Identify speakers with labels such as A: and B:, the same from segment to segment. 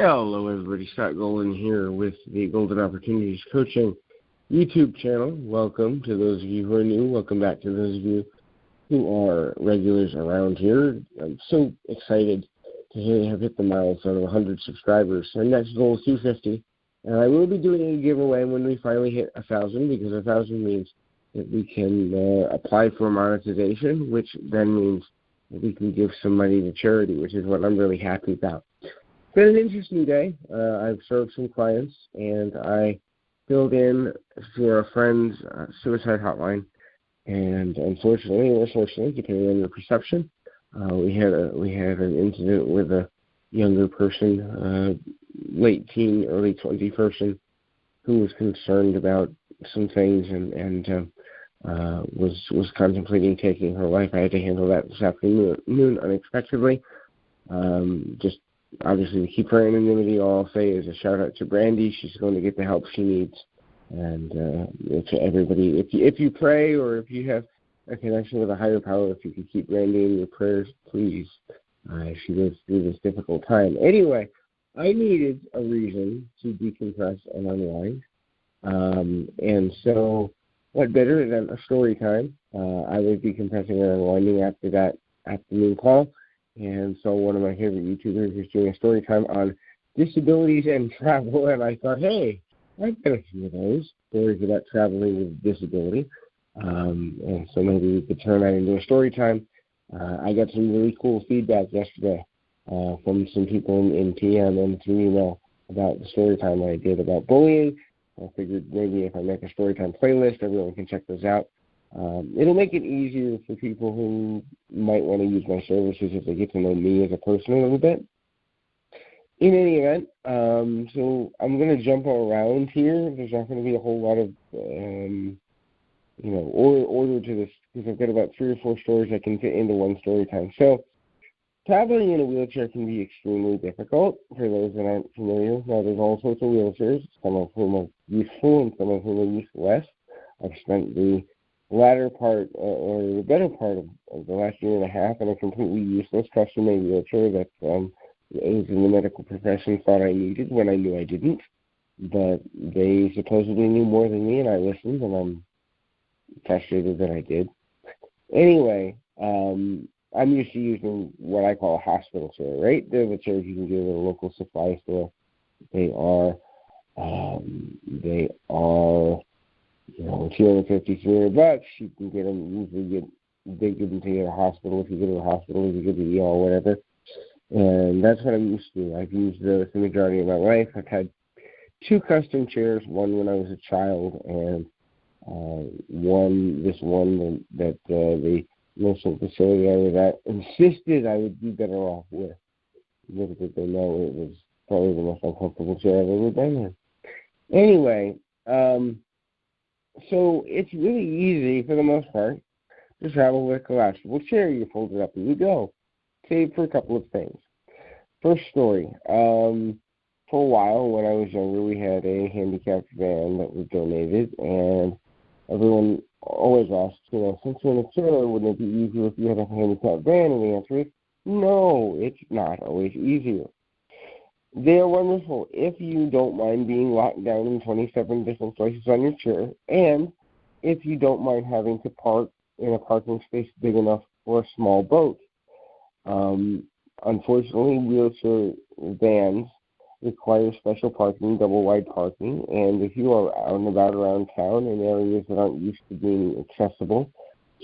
A: Hello, everybody. Scott Golden here with the Golden Opportunities Coaching YouTube channel. Welcome to those of you who are new. Welcome back to those of you who are regulars around here. I'm so excited to have hit the milestone of 100 subscribers. Our next goal is 250, and I will be doing a giveaway when we finally hit 1,000, because 1,000 means that we can apply for monetization, which then means that we can give some money to charity, which is what I'm really happy about. It's been an interesting day. I've served some clients, and I filled in for a friend's suicide hotline. And unfortunately, or fortunately, depending on your perception, we had an incident with a younger person, late teen, early 20 person, who was concerned about some things and was contemplating taking her life. I had to handle that this afternoon unexpectedly. Just obviously, to keep her anonymity, all I'll say is a shout out to Brandy. She's going to get the help she needs. And to everybody, if you pray or if you have a connection with a higher power, if you could keep Brandy in your prayers, please. She goes through this difficult time. Anyway, I needed a reason to decompress and unwind. And so what better than a story time? I was decompressing and unwinding after that afternoon call. And so one of my favorite YouTubers is doing a story time on disabilities and travel. And I thought, hey, I've got a few of those stories about traveling with disability. And so maybe we could turn that into a story time. I got some really cool feedback yesterday from some people in PM and through email about the story time I did about bullying. I figured maybe if I make a story time playlist, everyone can check those out. It'll make it easier for people who might want to use my services if they get to know me as a person a little bit. In any event, so I'm going to jump around here. There's not going to be a whole lot of, order to this, because I've got about 3 or 4 stories I can fit into one story time. So traveling in a wheelchair can be extremely difficult for those that aren't familiar. Now, there's all sorts of wheelchairs, some of whom are useful and some of whom are useless. I've spent the latter part, or the better part of the last year and a half in a completely useless custom-made wheelchair that the aides in the medical profession thought I needed when I knew I didn't. But they supposedly knew more than me, and I listened, and I'm frustrated that I did. Anyway, I'm used to using what I call a hospital chair, right? They're the chairs you can get at a local supply store. They are, $250, $300. You can get them, they give them to you at a hospital. If you go to the hospital, if you go to the ER, whatever. And that's what I'm used to. I've used those the majority of my life. I've had 2 custom chairs, one when I was a child, and one that the nursing facility I was at insisted I would be better off with. Little did they know it was probably the most uncomfortable chair I've ever been in. Anyway, so it's really easy, for the most part, to travel with a collapsible chair. You fold it up and you go. Save for a couple of things. First story. For a while, when I was younger, we had a handicapped van that was donated, and everyone always asked, since you're in a chair, wouldn't it be easier if you had a handicapped van? And the answer is, no, it's not always easier. They are wonderful if you don't mind being locked down in 27 different places on your chair, and if you don't mind having to park in a parking space big enough for a small boat. Unfortunately, wheelchair vans require special parking, double-wide parking, and if you are out and about around town in areas that aren't used to being accessible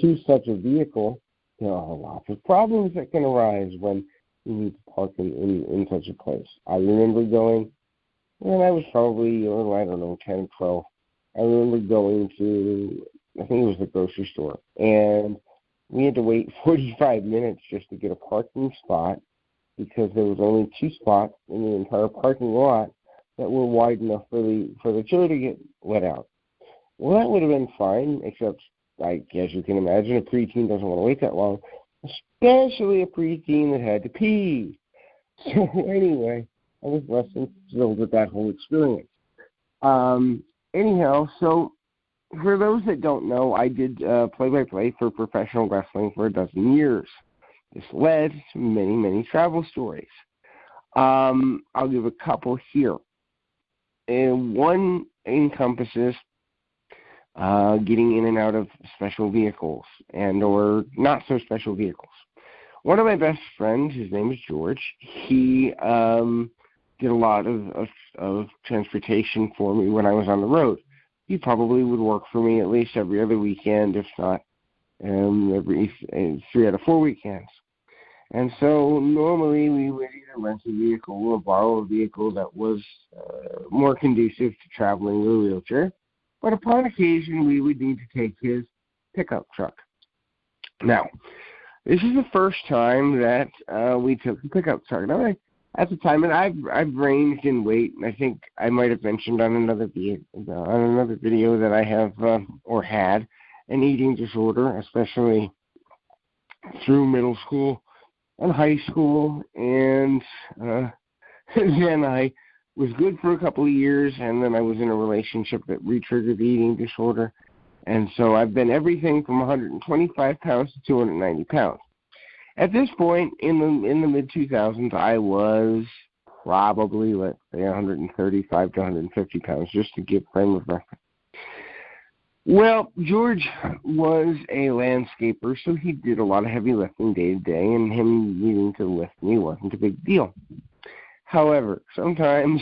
A: to such a vehicle, there are lots of problems that can arise when you need to park in such a place. I remember going, when I was probably, 10 or 12, I remember going to, I think it was the grocery store, and we had to wait 45 minutes just to get a parking spot because there was only 2 spots in the entire parking lot that were wide enough for the chair to get let out. Well, that would have been fine, except, as you can imagine, a preteen doesn't want to wait that long, especially a preteen that had to pee. So anyway, I was less than thrilled with that whole experience. Anyhow, so for those that don't know, I did play-by-play for professional wrestling for 12 years. This led to many, many travel stories. I'll give a couple here. And one encompasses getting in and out of special vehicles and or not so special vehicles. One of my best friends, his name is George, he did a lot of transportation for me when I was on the road. He probably would work for me at least every other weekend, if not every 3 out of 4 weekends. And so normally we would either rent a vehicle or borrow a vehicle that was more conducive to traveling with a wheelchair. But upon occasion, we would need to take his pickup truck. Now, this is the first time that we took a pickup truck. Now, at the time, and I've ranged in weight, and I think I might have mentioned on another video that I have or had an eating disorder, especially through middle school and high school, and then I was good for a couple of years, and then I was in a relationship that re-triggered the eating disorder, and so I've been everything from 125 pounds to 290 pounds. At this point, in the mid-2000s, I was probably, let's say, 135 to 150 pounds, just to give frame of reference. Well, George was a landscaper, so he did a lot of heavy lifting day to day, and him needing to lift me wasn't a big deal. However, sometimes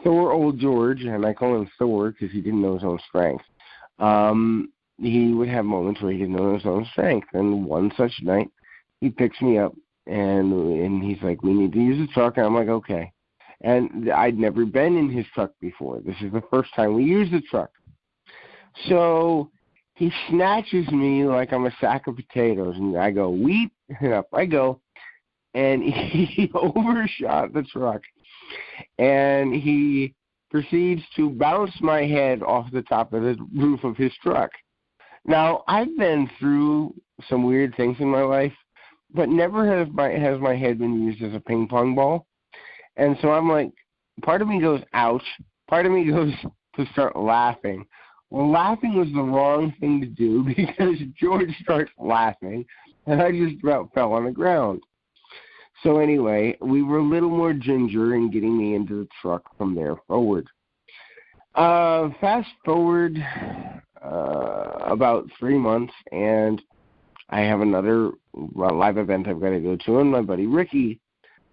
A: Thor old George, and I call him Thor because he didn't know his own strength, he would have moments where he didn't know his own strength. And one such night, he picks me up, and he's like, we need to use the truck. And I'm like, okay. And I'd never been in his truck before. This is the first time we used the truck. So he snatches me like I'm a sack of potatoes, and I go, weep, and up I go. And he overshot the truck, and he proceeds to bounce my head off the top of the roof of his truck. Now, I've been through some weird things in my life, but never has my head been used as a ping pong ball. And so I'm like, part of me goes, ouch. Part of me goes to start laughing. Well, laughing was the wrong thing to do because George starts laughing, and I just about fell on the ground. So anyway, we were a little more ginger in getting me into the truck from there forward. Fast forward about 3 months, and I have another live event I've got to go to, and my buddy Ricky,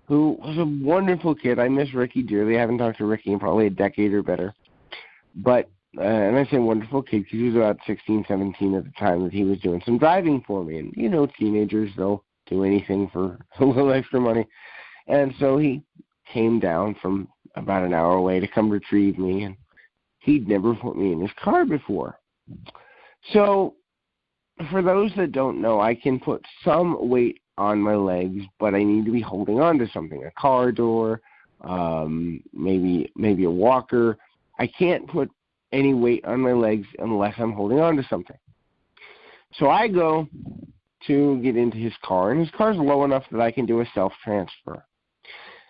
A: who was a wonderful kid. I miss Ricky dearly. I haven't talked to Ricky in probably a decade or better. But, and I say wonderful kid because he was about 16, 17 at the time that he was doing some driving for me. And, you know, teenagers, they'll do anything for a little extra money. And so he came down from about an hour away to come retrieve me, and he'd never put me in his car before. So for those that don't know, I can put some weight on my legs, but I need to be holding on to something, a car door, maybe a walker. I can't put any weight on my legs unless I'm holding on to something. So I go to get into his car, and his car's low enough that I can do a self-transfer.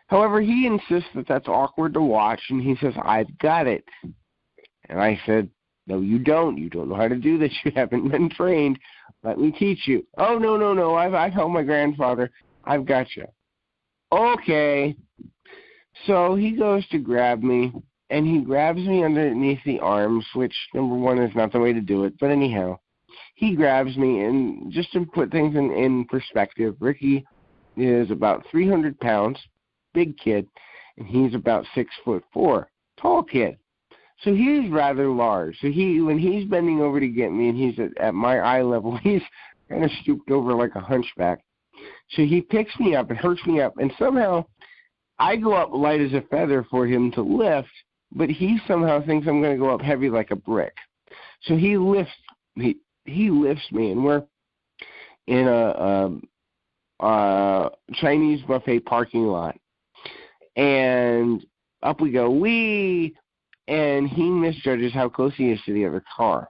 A: However, he insists that that's awkward to watch, and he says, I've got it. And I said, no, you don't. You don't know how to do this. You haven't been trained. Let me teach you. Oh, no. I've helped my grandfather. I've got you. Okay. So he goes to grab me, and he grabs me underneath the arms, which, number one, is not the way to do it. But anyhow, he grabs me, and just to put things in perspective, Ricky is about 300 pounds, big kid, and he's about 6'4", tall kid. So he's rather large. So when he's bending over to get me, and he's at my eye level, he's kind of stooped over like a hunchback. So he picks me up and hurts me up, and somehow I go up light as a feather for him to lift, but he somehow thinks I'm going to go up heavy like a brick. So he lifts me, and we're in a Chinese buffet parking lot, and up we go, wee, and he misjudges how close he is to the other car.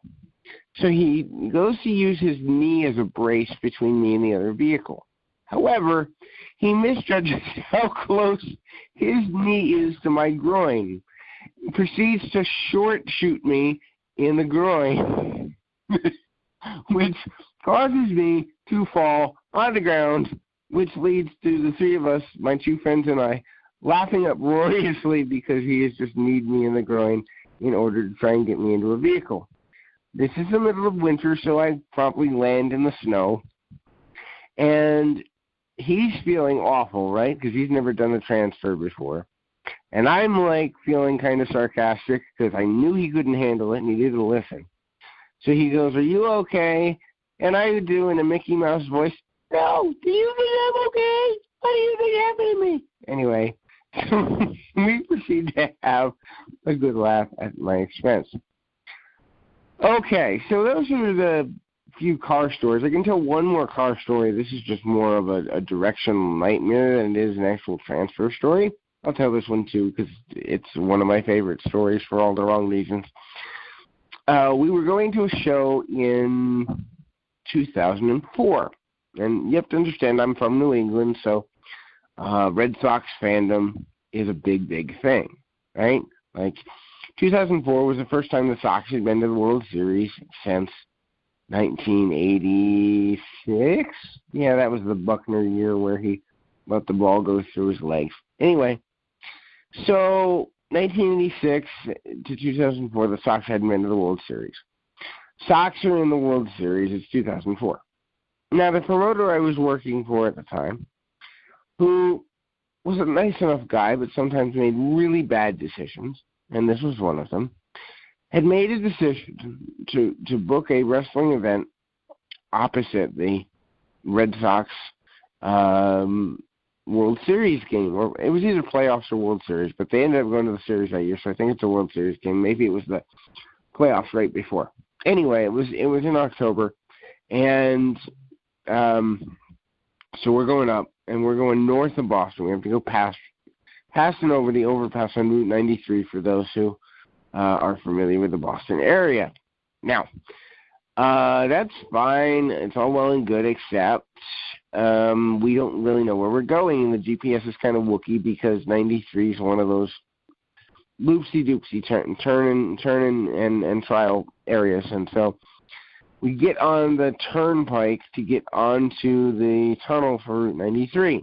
A: So he goes to use his knee as a brace between me and the other vehicle. However, he misjudges how close his knee is to my groin. He proceeds to short shoot me in the groin, which causes me to fall on the ground which leads to the three of us, my two friends and I, laughing uproariously because he has just kneed me in the groin in order to try and get me into a vehicle. This is the middle of winter, so I promptly land in the snow. And he's feeling awful, right, because he's never done a transfer before. And I'm, like, feeling kind of sarcastic because I knew he couldn't handle it and he didn't listen. So he goes, "Are you okay?" And I do in a Mickey Mouse voice, "No, do you think I'm okay? What do you think happened to me?" Anyway, we proceed to have a good laugh at my expense. Okay, so those are the few car stories. I can tell one more car story. This is just more of a directional nightmare than it is an actual transfer story. I'll tell this one too because it's one of my favorite stories for all the wrong reasons. We were going to a show in 2004. And you have to understand I'm from New England, so Red Sox fandom is a big, big thing, right? Like 2004 was the first time the Sox had been to the World Series since 1986. Yeah, that was the Buckner year where he let the ball go through his legs. Anyway, so 1986 to 2004, the Sox hadn't been to the World Series. Sox are in the World Series. It's 2004. Now, the promoter I was working for at the time, who was a nice enough guy but sometimes made really bad decisions, and this was one of them, had made a decision to book a wrestling event opposite the Red Sox World Series game. Or it was either playoffs or World Series, but they ended up going to the Series that year, so I think it's a World Series game. Maybe it was the playoffs right before. Anyway, it was in October, and so we're going up, and we're going north of Boston. We have to go past and over the overpass on Route 93 for those who are familiar with the Boston area. Now, that's fine. It's all well and good, except we don't really know where we're going, and the GPS is kind of wookie because 93 is one of those loopsy-doopsy turn and trial areas, and so we get on the turnpike to get onto the tunnel for Route 93.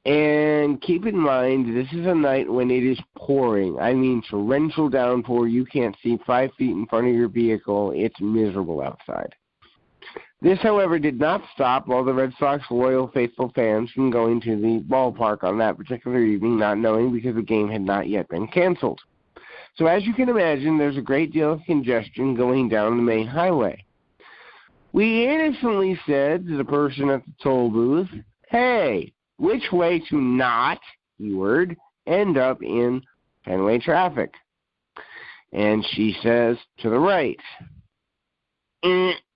A: And keep in mind, this is a night when it is pouring. I mean, torrential downpour. You can't see 5 feet in front of your vehicle. It's miserable outside. This, however, did not stop all the Red Sox loyal, faithful fans from going to the ballpark on that particular evening, not knowing because the game had not yet been canceled. So as you can imagine, there's a great deal of congestion going down the main highway. We innocently said to the person at the toll booth, "Hey, which way to not," keyword, "end up in Fenway traffic?" And she says, "To the right."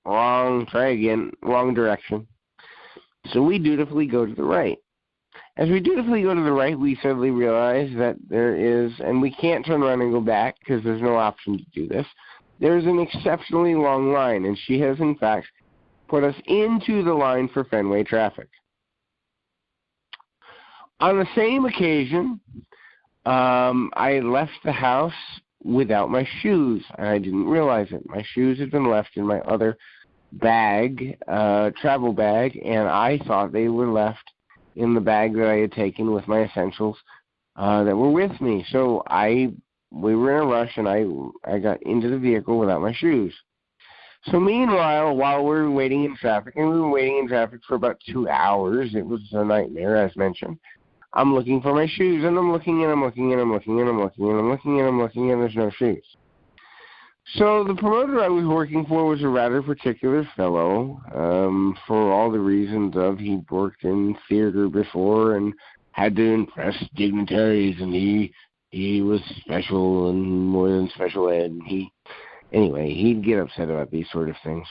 A: Wrong. Try again. Wrong direction. So we dutifully go to the right. As we dutifully go to the right, we suddenly realize that there is, and we can't turn around and go back because there's no option to do this, there's an exceptionally long line, and she has, in fact, put us into the line for Fenway traffic. On the same occasion, I left the house without my shoes, and I didn't realize it. My shoes had been left in my other bag, travel bag, and I thought they were left in the bag that I had taken with my essentials that were with me. So we were in a rush, and I got into the vehicle without my shoes. So meanwhile, while we were waiting in traffic, and we were waiting in traffic for about 2 hours, it was a nightmare, as mentioned, I'm looking for my shoes, and I'm looking, and I'm looking, and I'm looking, and I'm looking, and I'm looking, and I'm looking, and there's no shoes. So the promoter I was working for was a rather particular fellow, for all the reasons of he'd worked in theater before and had to impress dignitaries, and he was special and more than special ed. Anyway, he'd get upset about these sort of things.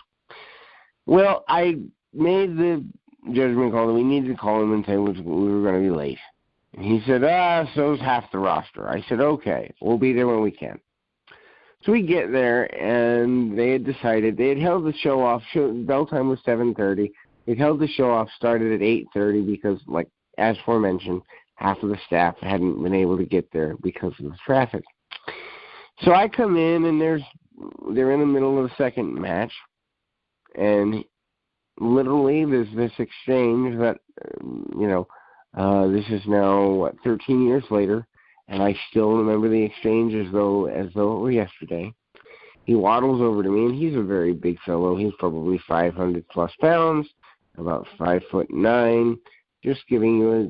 A: Well, I made the judgment call that we needed to call him and say we were going to be late. And he said, so's half the roster. I said, okay, we'll be there when we can. So we get there, and they had decided, they had held the show off. Bell time was 7:30. They held the show off, started at 8:30 because, like, as aforementioned, half of the staff hadn't been able to get there because of the traffic. So I come in, and they're in the middle of the second match, and literally, there's this exchange that, this is now, 13 years later, and I still remember the exchange as though it were yesterday. He waddles over to me, and he's a very big fellow. He's probably 500 plus pounds, about 5'9", just giving you a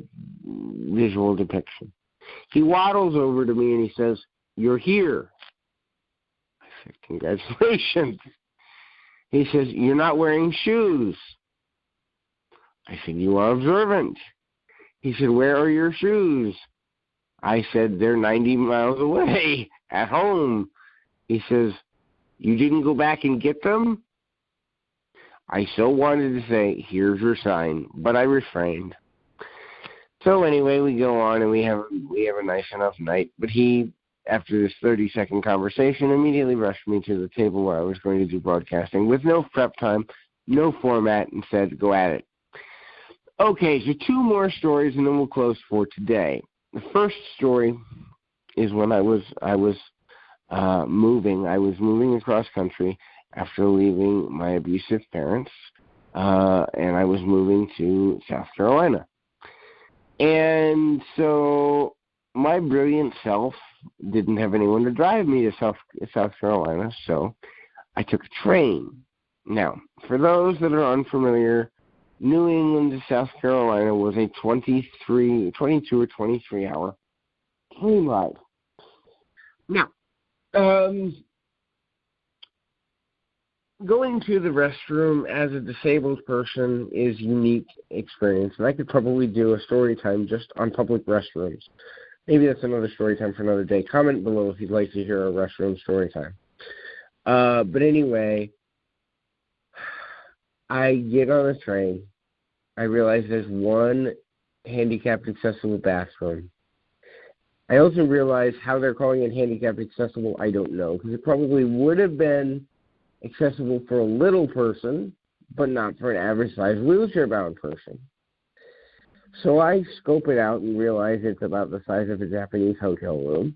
A: visual depiction. He waddles over to me and he says, "You're here." I said, "Congratulations." He says, "You're not wearing shoes." I said, "You are observant." He said, "Where are your shoes?" I said, "They're 90 miles away at home." He says, "You didn't go back and get them?" I so wanted to say, "Here's your sign," but I refrained. So anyway, we go on and we have a nice enough night. But he, after this 30-second conversation, immediately rushed me to the table where I was going to do broadcasting with no prep time, no format, and said, "Go at it." Okay, so 2 more stories and then we'll close for today. The first story is when I was moving. I was moving across country after leaving my abusive parents, and I was moving to South Carolina. And so my brilliant self didn't have anyone to drive me to South Carolina, so I took a train. Now, for those that are unfamiliar, New England to South Carolina was a 22 or 23-hour train ride. Now, going to the restroom as a disabled person is a unique experience, and I could probably do a story time just on public restrooms. Maybe that's another story time for another day. Comment below if you'd like to hear a restroom story time. But anyway, I get on a train. I realize there's one handicapped accessible bathroom. I also realize how they're calling it handicapped accessible, I don't know, because it probably would have been accessible for a little person, but not for an average-sized wheelchair-bound person. So I scope it out and realize it's about the size of a Japanese hotel room.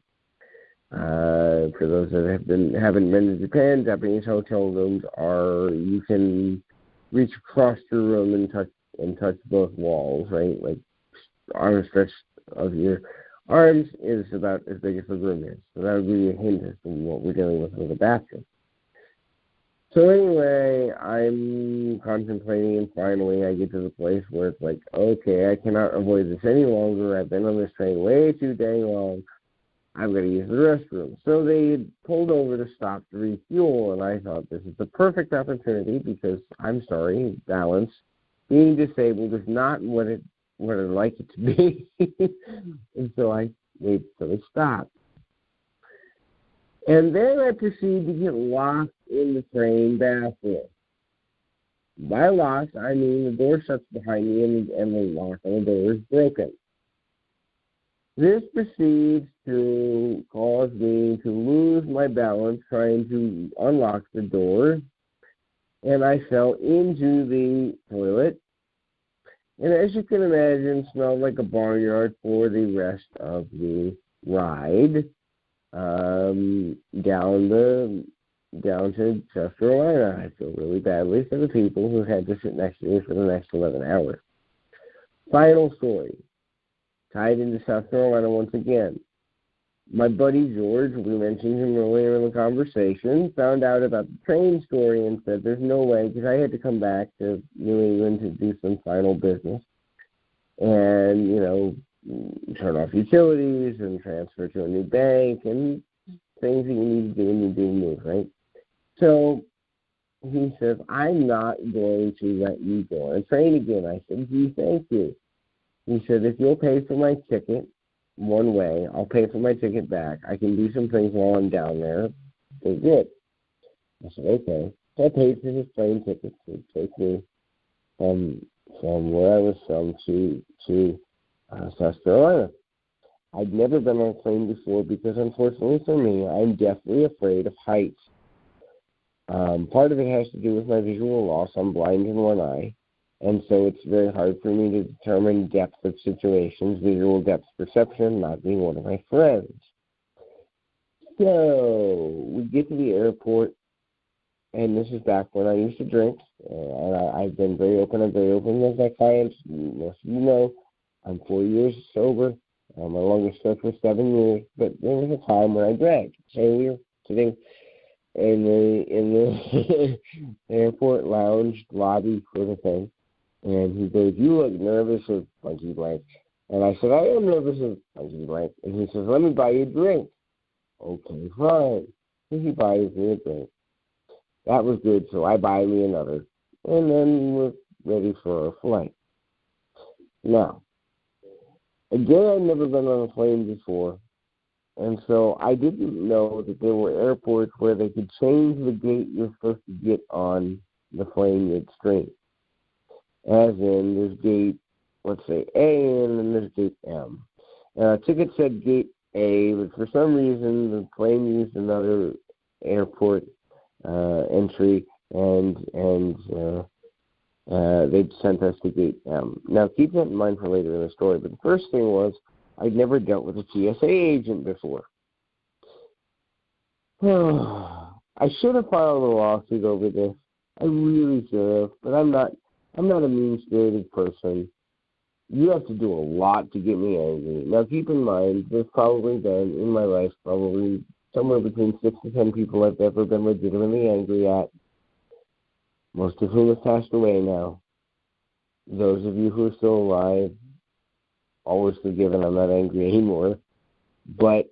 A: For those that haven't been to Japan, Japanese hotel rooms you can reach across the room and touch both walls, right? Like arm stretch of your arms is about as big as the room is. So that would be a hint as to what we're dealing with a bathroom. So anyway, I'm contemplating, and finally I get to the place where it's like, okay, I cannot avoid this any longer. I've been on this train way too dang long. I've got to use the restroom. So they pulled over to stop to refuel, and I thought this is the perfect opportunity because, I'm sorry, balance, being disabled is not what I'd like it to be. And so I wait till they stop. And then I proceed to get locked in the train bathroom. By locked, I mean the door shuts behind me and the lock on the door is broken. This proceeds to cause me to lose my balance trying to unlock the door, and I fell into the toilet. And as you can imagine, smelled like a barnyard for the rest of the ride. Down to South Carolina. I feel really badly for the people who had to sit next to me for the next 11 hours. Final story. Tied into South Carolina once again. My buddy George, we mentioned him earlier in the conversation, found out about the train story and said there's no way, because I had to come back to New England to do some final business and, turn off utilities and transfer to a new bank and things that you need to do when you do move, right? So he says, I'm not going to let you go on a train again. I said, gee, thank you. He said, if you'll pay for my ticket one way, I'll pay for my ticket back. I can do some things while I'm down there. They're good. I said, okay. So I paid for his train ticket to take me from where I was from to South Carolina. I'd never been on a plane before because, unfortunately for me, I'm deathly afraid of heights. Part of it has to do with my visual loss. I'm blind in one eye, and so it's very hard for me to determine depth of situations, visual depth perception not being one of my friends. So we get to the airport. and this is back when I used to drink, and I've been very open. I'm very open with my clients. Most of you know, I'm 4 years sober. My longest stretch was 7 years, but there was a time when I drank. So we were sitting in the airport lounge lobby for the thing, and he goes, "You look nervous as monkey blank." And I said, "I am nervous as monkey blank." And he says, "Let me buy you a drink." Okay, fine. So he buys me a drink. That was good, so I buy me another. And then we're ready for our flight. Now, again, I'd never been on a plane before, and so I didn't know that there were airports where they could change the gate you're supposed to get on the plane midstream. As in, there's gate, let's say, A, and then there's gate M. And our ticket said gate A, but for some reason the plane used another airport entry, and they sent us to gate M. Now, keep that in mind for later in the story, but the first thing was I'd never dealt with a TSA agent before. I should have filed a lawsuit over this. I really should have, but I'm not a mean-spirited person. You have to do a lot to get me angry. Now, keep in mind, there's probably been, in my life, probably somewhere between 6 to 10 people I've ever been legitimately angry at, most of whom have passed away now. Those of you who are still alive, always forgiven, I'm not angry anymore. But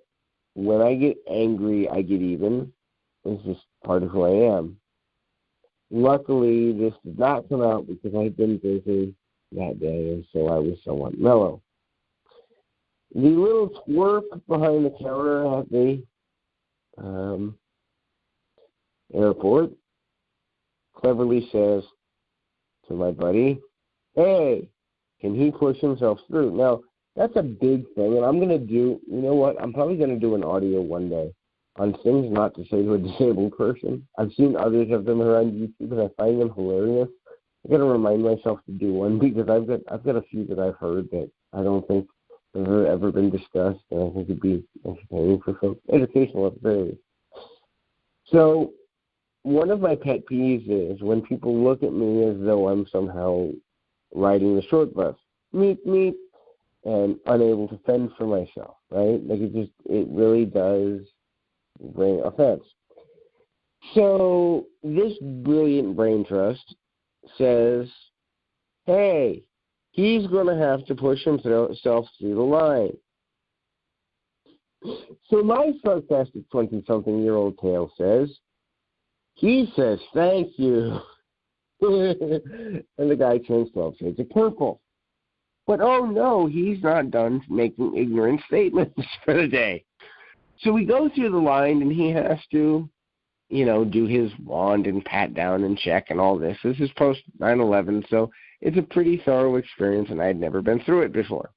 A: when I get angry, I get even. It's just part of who I am. Luckily, this did not come out because I'd been busy that day, and so I was somewhat mellow. The little twerp behind the counter at the airport cleverly says to my buddy, "Hey, can he push himself through?" Now, that's a big thing, and I'm going to do, you know what, I'm probably going to do an audio one day on things not to say to a disabled person. I've seen others of them around YouTube, and I find them hilarious. I got to remind myself to do one because I've got a few that I've heard that I don't think have ever been discussed, and I think it'd be entertaining for folks, educational at the very least. So one of my pet peeves is when people look at me as though I'm somehow riding the short bus, meet, and unable to fend for myself, right? Like it really does bring offense. So this brilliant brain trust says, hey, he's going to have to push himself through the line. So my sarcastic 20-something-year-old tail says, he says, thank you. And the guy turns 12 shades of purple. But oh no, he's not done making ignorant statements for the day. So we go through the line, and he has to, do his wand and pat down and check and all this. This is post 9/11, so it's a pretty thorough experience, and I had never been through it before.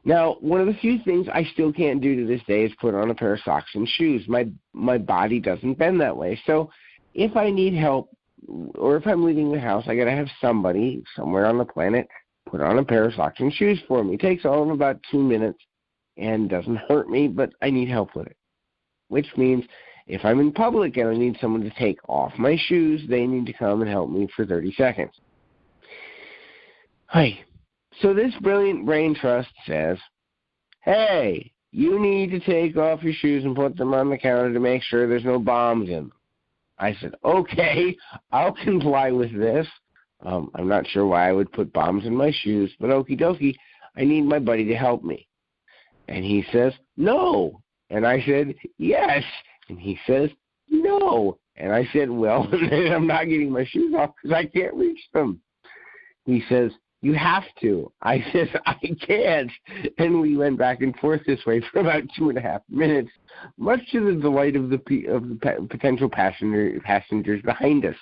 A: Now, one of the few things I still can't do to this day is put on a pair of socks and shoes. My body doesn't bend that way. So if I need help, or if I'm leaving the house, I got to have somebody somewhere on the planet put on a pair of socks and shoes for me. It takes all of about 2 minutes and doesn't hurt me, but I need help with it. Which means if I'm in public and I need someone to take off my shoes, they need to come and help me for 30 seconds. Hi. So this brilliant brain trust says, hey, you need to take off your shoes and put them on the counter to make sure there's no bombs in them. I said, okay, I'll comply with this. I'm not sure why I would put bombs in my shoes, but okie dokie, I need my buddy to help me. And he says, no. And I said, yes. And he says, no. And I said, well, I'm not getting my shoes off because I can't reach them. He says, you have to. I said, I can't. And we went back and forth this way for about 2.5 minutes, much to the delight of the potential passengers behind us.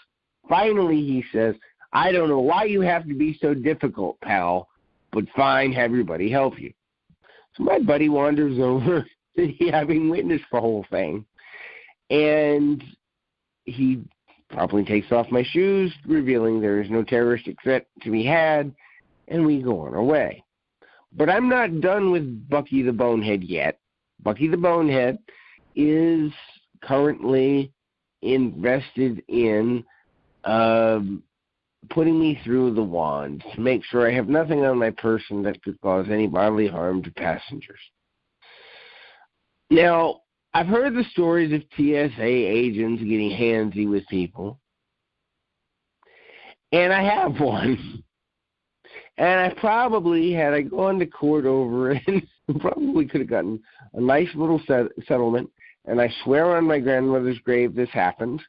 A: Finally, he says, I don't know why you have to be so difficult, pal, but fine, have your buddy help you. So my buddy wanders over, having witnessed the whole thing, and he promptly takes off my shoes, revealing there is no terroristic threat to be had, and we go on our way. But I'm not done with Bucky the Bonehead yet. Bucky the Bonehead is currently invested in putting me through the wand to make sure I have nothing on my person that could cause any bodily harm to passengers. Now, I've heard the stories of TSA agents getting handsy with people, and I have one. And I probably, had I gone to court over it, probably could have gotten a nice little settlement, and I swear on my grandmother's grave this happened.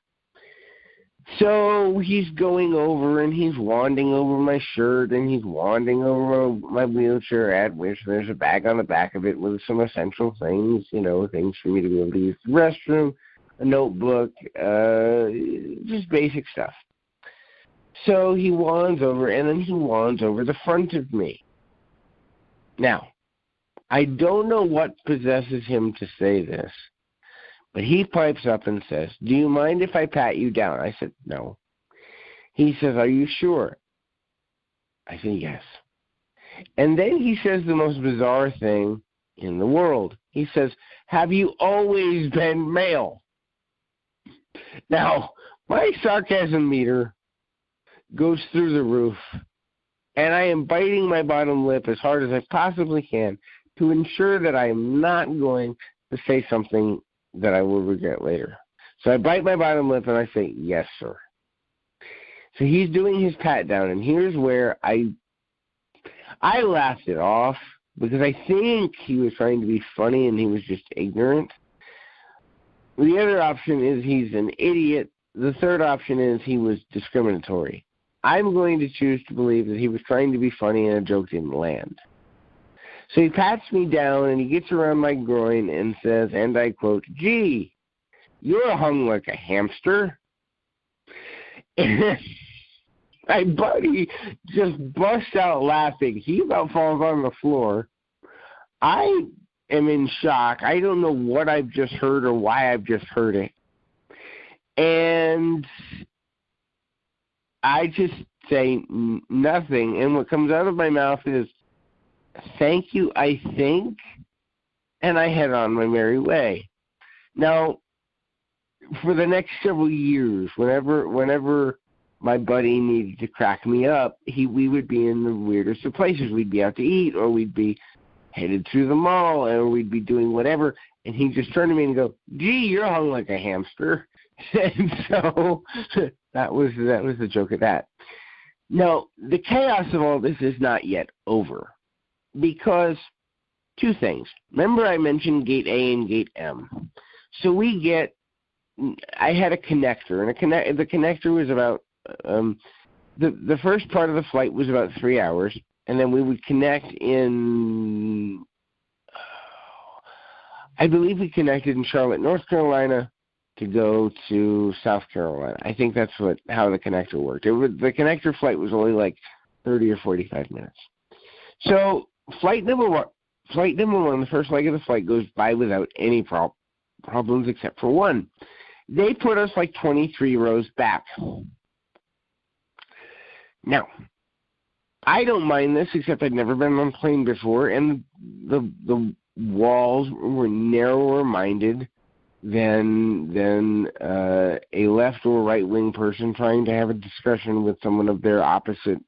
A: So he's going over, and he's wanding over my shirt, and he's wanding over my wheelchair, at which there's a bag on the back of it with some essential things, things for me to be able to use the restroom, a notebook, just basic stuff. So he wands over, and then he wands over the front of me. Now, I don't know what possesses him to say this, but he pipes up and says, "Do you mind if I pat you down?" I said, "No." He says, "Are you sure?" I said, "Yes." And then he says the most bizarre thing in the world. He says, "Have you always been male?" Now, my sarcasm meter goes through the roof, and I am biting my bottom lip as hard as I possibly can to ensure that I am not going to say something that I will regret later. So I bite my bottom lip and I say, "Yes, sir." So he's doing his pat down, and here's where I laughed it off because I think he was trying to be funny and he was just ignorant. The other option is he's an idiot. The third option is he was discriminatory. I'm going to choose to believe that he was trying to be funny and a joke didn't land. So he pats me down and he gets around my groin and says, and I quote, "Gee, you're hung like a hamster." And my buddy just busts out laughing. He about falls on the floor. I am in shock. I don't know what I've just heard or why I've just heard it. And I just say nothing, and what comes out of my mouth is, "Thank you, I think," and I head on my merry way. Now, for the next several years, whenever my buddy needed to crack me up, we would be in the weirdest of places. We'd be out to eat, or we'd be headed through the mall, or we'd be doing whatever, and he'd just turn to me and go, "Gee, you're hung like a hamster." And so that was the joke of that. Now, the chaos of all this is not yet over, because two things. Remember I mentioned Gate A and Gate M. So I had a connector, and the connector was about, the first part of the flight was about 3 hours, and then we would connect in, I believe we connected in Charlotte, North Carolina, to go to South Carolina. I think that's how the connector worked. The connector flight was only like 30 or 45 minutes. So flight number one, the first leg of the flight goes by without any problems except for one. They put us like 23 rows back. Now, I don't mind this, except I'd never been on a plane before, and the walls were narrower-minded than a left or right-wing person trying to have a discussion with someone of their opposite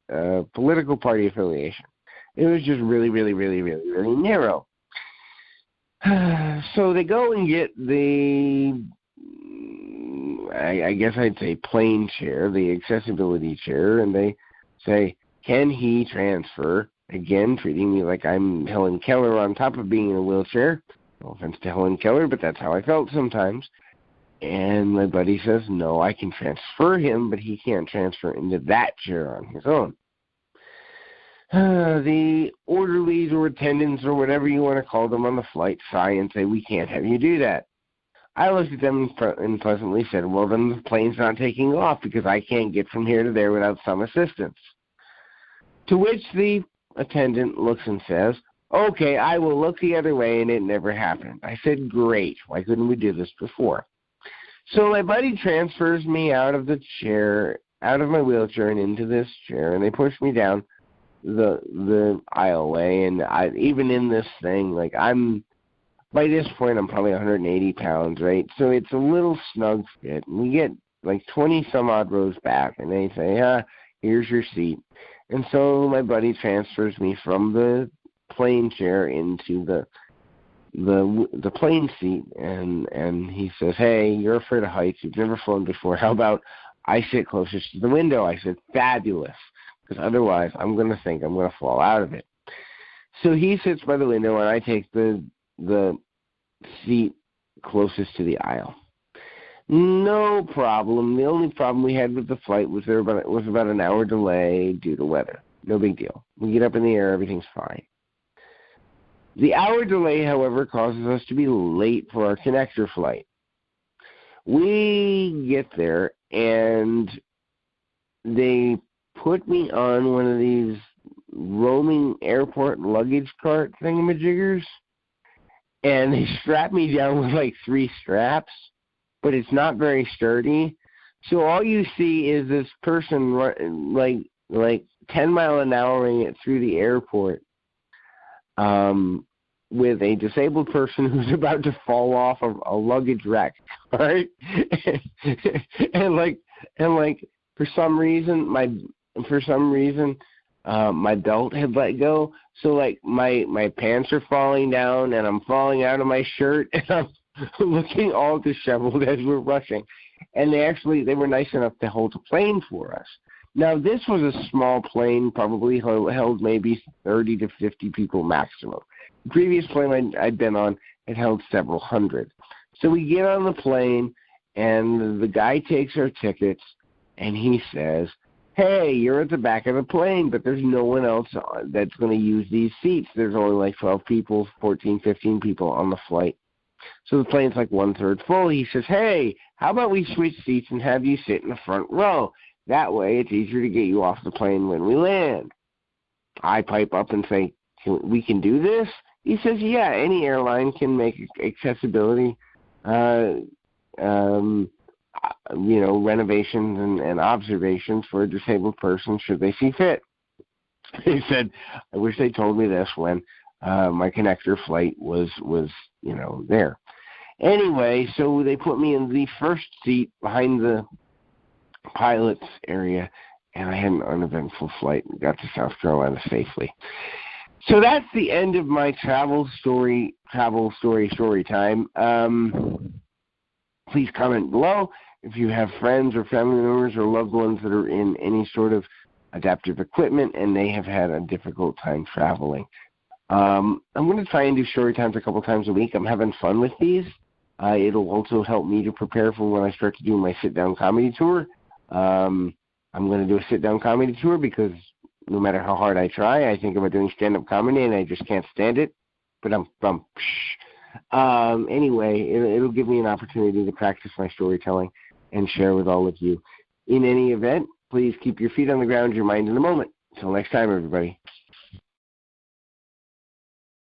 A: political party affiliation. It was just really, really, really, really, really narrow. So they go and get the, I guess I'd say plane chair, the accessibility chair, and they say, "Can he transfer?" Again, treating me like I'm Helen Keller on top of being in a wheelchair. No offense to Helen Keller, but that's how I felt sometimes. And my buddy says, "No, I can transfer him, but he can't transfer into that chair on his own." The orderlies or attendants or whatever you want to call them on the flight sigh and say, "We can't have you do that." I looked at them and pleasantly said, "Well, then the plane's not taking off because I can't get from here to there without some assistance." To which the attendant looks and says, "Okay, I will look the other way," and it never happened. I said, "Great. Why couldn't we do this before?" So my buddy transfers me out of the chair, out of my wheelchair and into this chair, and they push me down the aisleway, and even in this thing, like I'm by this point, I'm probably 180 pounds, right? So it's a little snug fit. And we get like 20 some odd rows back, and they say, here's your seat. And so my buddy transfers me from the plane chair into the plane seat, and he says, hey, you're afraid of heights. You've never flown before. How about I sit closest to the window? I said, fabulous, because otherwise I'm going to think I'm going to fall out of it. So he sits by the window, and I take the seat closest to the aisle. No problem. The only problem we had with the flight was about an hour delay due to weather. No big deal. We get up in the air, everything's fine. The hour delay, however, causes us to be late for our connector flight. We get there, and they put me on one of these roaming airport luggage cart thingamajiggers, and they strap me down with like 3 straps, but it's not very sturdy. So all you see is this person like 10 mile an hour through the airport with a disabled person who's about to fall off of a luggage rack, right? and for some reason my belt had let go, so like my pants are falling down, and I'm falling out of my shirt, and I'm looking all disheveled as we're rushing. And they were nice enough to hold the plane for us. Now, this was a small plane, probably held maybe 30 to 50 people maximum. The previous plane I'd been on, it held several hundred. So we get on the plane, and the guy takes our tickets, and he says, hey, you're at the back of the plane, but there's no one else that's going to use these seats. There's only like 12 people, 14, 15 people on the flight. So the plane's like 1/3 full. He says, hey, how about we switch seats and have you sit in the front row? That way it's easier to get you off the plane when we land. I pipe up and say, we can do this? He says, yeah, any airline can make accessibility, renovations and observations for a disabled person should they see fit. He said, I wish they told me this when my connector flight was there. Anyway, so they put me in the first seat behind the pilot's area, and I had an uneventful flight and got to South Carolina safely. So that's the end of my travel story time. Please comment below if you have friends or family members or loved ones that are in any sort of adaptive equipment and they have had a difficult time traveling. I'm going to try and do story times a couple times a week. I'm having fun with these. It'll also help me to prepare for when I start to do my sit-down comedy tour. I'm going to do a sit-down comedy tour because no matter how hard I try, I think about doing stand-up comedy and I just can't stand it. But anyway, it'll give me an opportunity to practice my storytelling and share with all of you. In any event, please keep your feet on the ground, your mind in the moment. Until next time, everybody.